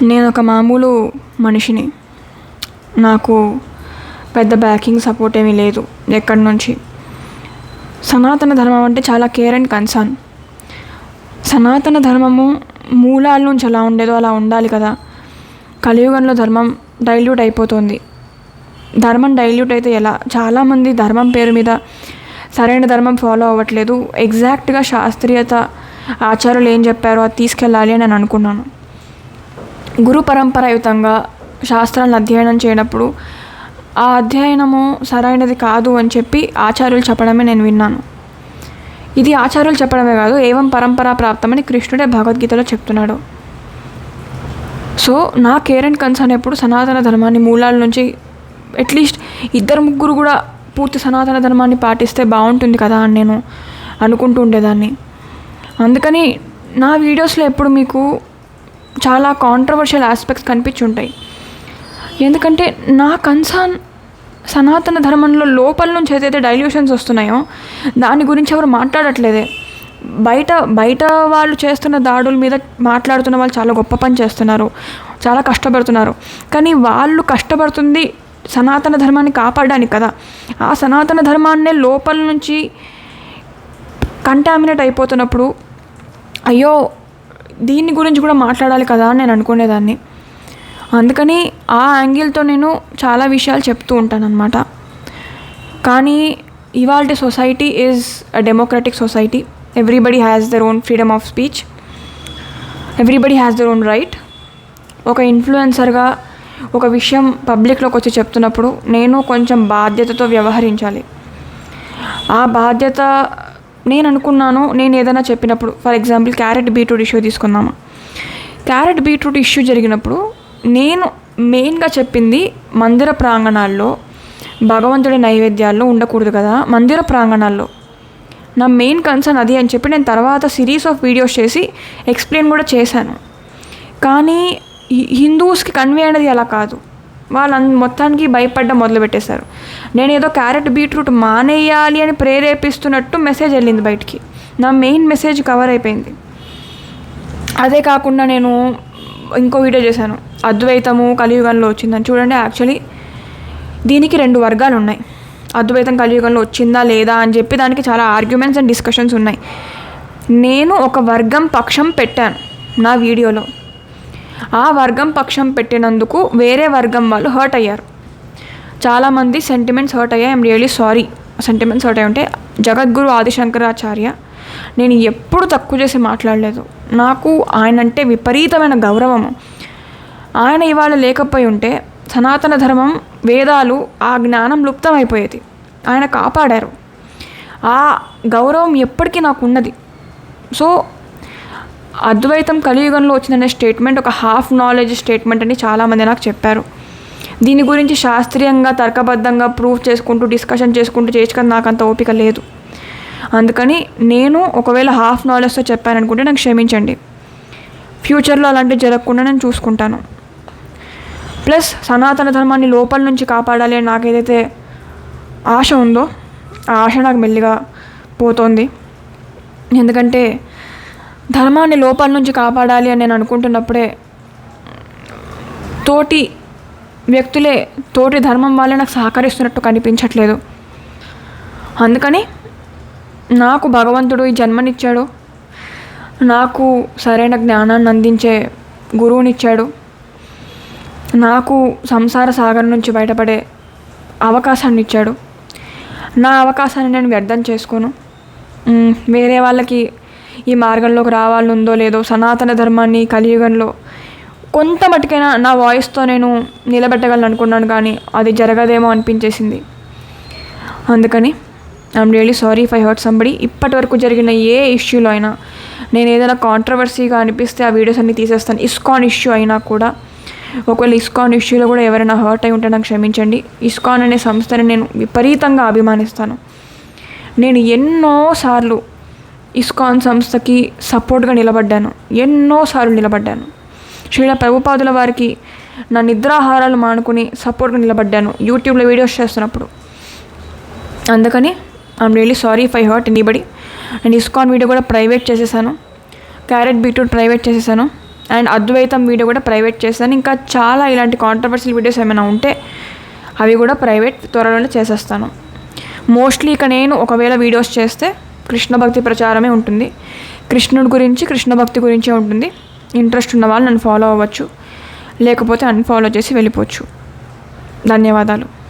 నేను ఒక మామూలు మనిషిని. నాకు పెద్ద బ్యాకింగ్ సపోర్ట్ ఏమీ లేదు ఎక్కడి నుంచి. సనాతన ధర్మం అంటే చాలా కేర్ అండ్ కన్సర్న్. సనాతన ధర్మము మూలాల నుంచి ఎలా ఉండేదో అలా ఉండాలి కదా. కలియుగంలో ధర్మం డైల్యూట్ అయిపోతుంది. ధర్మం డైల్యూట్ అయితే ఎలా? చాలామంది ధర్మం పేరు మీద సరైన ధర్మం ఫాలో అవ్వట్లేదు. ఎగ్జాక్ట్గా శాస్త్రీయత ఆచారాలు ఏం చెప్పారో అది తీసుకెళ్ళాలి అని నేను అనుకున్నాను. గురు పరంపరాయుతంగా శాస్త్రాలను అధ్యయనం చేయనప్పుడు ఆ అధ్యయనము సరైనది కాదు అని చెప్పి ఆచార్యులు చెప్పడమే నేను విన్నాను. ఇది ఆచార్యులు చెప్పడమే కాదు, ఏవం పరంపరా ప్రాప్తమని కృష్ణుడే భగవద్గీతలో చెప్తున్నాడు. సో నా కేర్ అండ్ కన్సర్న్ ఎప్పుడు సనాతన ధర్మాన్ని మూలాల నుంచి అట్లీస్ట్ 2-3 కూడా పూర్తి సనాతన ధర్మాన్ని పాటిస్తే బాగుంటుంది కదా అని నేను అనుకుంటూ ఉండేదాన్ని. అందుకని నా వీడియోస్లో ఎప్పుడు మీకు చాలా కాంట్రవర్షియల్ ఆస్పెక్ట్స్ కనిపించుంటాయి. ఎందుకంటే నా కన్సర్న్ సనాతన ధర్మంలో లోపల నుంచి ఏదైతే డైల్యూషన్స్ వస్తున్నాయో దాని గురించి ఎవరు మాట్లాడట్లేదే. బయట వాళ్ళు చేస్తున్న దాడుల మీద మాట్లాడుతున్న వాళ్ళు చాలా గొప్ప పని చేస్తున్నారు, చాలా కష్టపడుతున్నారు. కానీ వాళ్ళు కష్టపడుతుంది సనాతన ధర్మాన్ని కాపాడడానికి కదా. ఆ సనాతన ధర్మాన్నే లోపల నుంచి కంటామినేట్ అయిపోతున్నప్పుడు అయ్యో దీని గురించి కూడా మాట్లాడాలి కదా అని నేను అనుకునేదాన్ని. అందుకని ఆ యాంగిల్తో నేను చాలా విషయాలు చెప్తూ ఉంటాను అన్నమాట. కానీ ఇవాళ society is a democratic society. Everybody has their own freedom of speech, everybody has their own right. ఒక ఇన్ఫ్లుయెన్సర్గా ఒక విషయం పబ్లిక్లోకి వచ్చి చెప్తున్నప్పుడు నేను కొంచెం బాధ్యతతో వ్యవహరించాలి. ఆ బాధ్యత నేను అనుకున్నాను. నేను ఏదైనా చెప్పినప్పుడు, for example carrot beetroot issue తీసుకుందాము. క్యారెట్ బీట్రూట్ ఇష్యూ జరిగినప్పుడు నేను మెయిన్గా చెప్పింది మందిర ప్రాంగణాల్లో భగవంతుడి నైవేద్యాల్లో ఉండకూడదు కదా. మందిర ప్రాంగణాల్లో నా మెయిన్ కన్సర్న్ అది అని చెప్పి నేను తర్వాత సిరీస్ ఆఫ్ వీడియోస్ చేసి ఎక్స్ప్లెయిన్ కూడా చేశాను. కానీ హిందూస్కి కన్వే అనేది అలా కాదు. వాళ్ళు మొత్తానికి భయపడ్డం మొదలుపెట్టేశారు. నేను ఏదో క్యారెట్ బీట్రూట్ మానేయాలి అని ప్రేరేపిస్తున్నట్టు మెసేజ్ వెళ్ళింది బయటికి. నా మెయిన్ మెసేజ్ కవర్ అయిపోయింది. అదే కాకుండా నేను ఇంకో వీడియో చేశాను, అద్వైతము కలియుగంలో వచ్చిందని. చూడండి, యాక్చువల్లీ దీనికి 2 వర్గాలు ఉన్నాయి. అద్వైతం కలియుగంలో వచ్చిందా లేదా అని చెప్పి దానికి చాలా ఆర్గ్యుమెంట్స్ అండ్ డిస్కషన్స్ ఉన్నాయి. నేను ఒక వర్గం పక్షం పెట్టాను నా వీడియోలో. ఆ వర్గం పక్షం పెట్టినందుకు వేరే వర్గం వాళ్ళు హర్ట్ అయ్యారు. చాలామంది సెంటిమెంట్స్ హర్ట్ అయ్యాయి. I'm really sorry sentiments hurt అయ్యి ఉంటే. జగద్గురు ఆదిశంకరాచార్య నేను ఎప్పుడు తక్కువ చేసి మాట్లాడలేదు. నాకు ఆయన అంటే విపరీతమైన గౌరవము. ఆయన ఇవాళ లేకపోయి ఉంటే సనాతన ధర్మం, వేదాలు, ఆ జ్ఞానం లుప్తమైపోయేది. ఆయన కాపాడారు. ఆ గౌరవం ఎప్పటికీ నాకు ఉన్నది. సో అద్వైతం కలియుగంలో వచ్చిందనే స్టేట్మెంట్ ఒక హాఫ్ నాలెడ్జ్ స్టేట్మెంట్ అని చాలామంది నాకు చెప్పారు. దీని గురించి శాస్త్రీయంగా తర్కబద్ధంగా ప్రూవ్ చేసుకుంటూ డిస్కషన్ చేసుకుంటూ చేయొచ్చు, నాకు అంత ఓపిక లేదు. అందుకని నేను ఒకవేళ హాఫ్ నాలెడ్జ్తో చెప్పాననుకుంటే నాకు క్షమించండి. ఫ్యూచర్లో అలాంటివి జరగకుండా నేను చూసుకుంటాను. ప్లస్ సనాతన ధర్మాన్ని లోపల నుంచి కాపాడాలి అని నాకు ఏదైతే ఆశ ఉందో ఆ ఆశ నాకు మెల్లిగా పోతోంది. ఎందుకంటే ధర్మాన్ని లోపల నుంచి కాపాడాలి అని నేను అనుకుంటున్నప్పుడే తోటి వ్యక్తులే, తోటి ధర్మం వాళ్ళే నాకు సహకరిస్తున్నట్టు కనిపించట్లేదు. అందుకని నాకు భగవంతుడు ఈ జన్మనిచ్చాడు, నాకు సరైన జ్ఞానాన్ని అందించే గురువునిచ్చాడు, నాకు సంసార సాగర్ నుంచి బయటపడే అవకాశాన్ని ఇచ్చాడు. నా అవకాశాన్ని నేను వ్యర్థం చేసుకోను. వేరే వాళ్ళకి ఈ మార్గంలోకి రావాలనుందో లేదో సనాతన ధర్మాన్ని కలియుగంలో కొంత మటుకైనా నా వాయిస్తో నేను నిలబెట్టగలను అనుకున్నాను, కానీ అది జరగదేమో అనిపించేసింది. అందుకని I'm really sorry if I hurt somebody. ఇప్పటి వరకు జరిగిన ఏ ఇష్యూలో అయినా నేను ఏదైనా కాంట్రవర్సీగా అనిపిస్తే ఆ వీడియోస్ అన్నీ తీసేస్తాను. ఇస్కాన్ ఇష్యూ అయినా కూడా, ఒకవేళ ఇస్కాన్ ఇష్యూలో కూడా ఎవరైనా హర్ట్ అయి ఉంటే నాకు క్షమించండి. ఇస్కాన్ అనే సంస్థని నేను విపరీతంగా అభిమానిస్తాను. నేను ఎన్నోసార్లు ఇస్కాన్ సంస్థకి సపోర్ట్గా నిలబడ్డాను, ఎన్నోసార్లు నిలబడ్డాను. శ్రీల ప్రభుపాదుల వారికి నా నిద్రాహారాలు మానుకుని సపోర్ట్గా నిలబడ్డాను యూట్యూబ్లో వీడియోస్ చేస్తున్నప్పుడు. అందుకని I'm really sorry if I hurt anybody. నేను ఇస్కాన్ వీడియో కూడా ప్రైవేట్ చేసేసాను, క్యారెట్ బీట్రూట్ ప్రైవేట్ చేసేసాను. అండ్ అద్వైతం వీడియో కూడా ప్రైవేట్ చేస్తాను. ఇంకా చాలా ఇలాంటి కాంట్రవర్షియల్ వీడియోస్ ఏమైనా ఉంటే అవి కూడా ప్రైవేట్ త్వరలోనే చేసేస్తాను. మోస్ట్లీ ఇక నేను ఒకవేళ వీడియోస్ చేస్తే కృష్ణ భక్తి ప్రచారమే ఉంటుంది. కృష్ణుడి గురించి, కృష్ణ భక్తి గురించే ఉంటుంది. ఇంట్రెస్ట్ ఉన్న వాళ్ళు నన్ను ఫాలో అవ్వచ్చు, లేకపోతే అన్ఫాలో చేసి వెళ్ళిపోవచ్చు. ధన్యవాదాలు.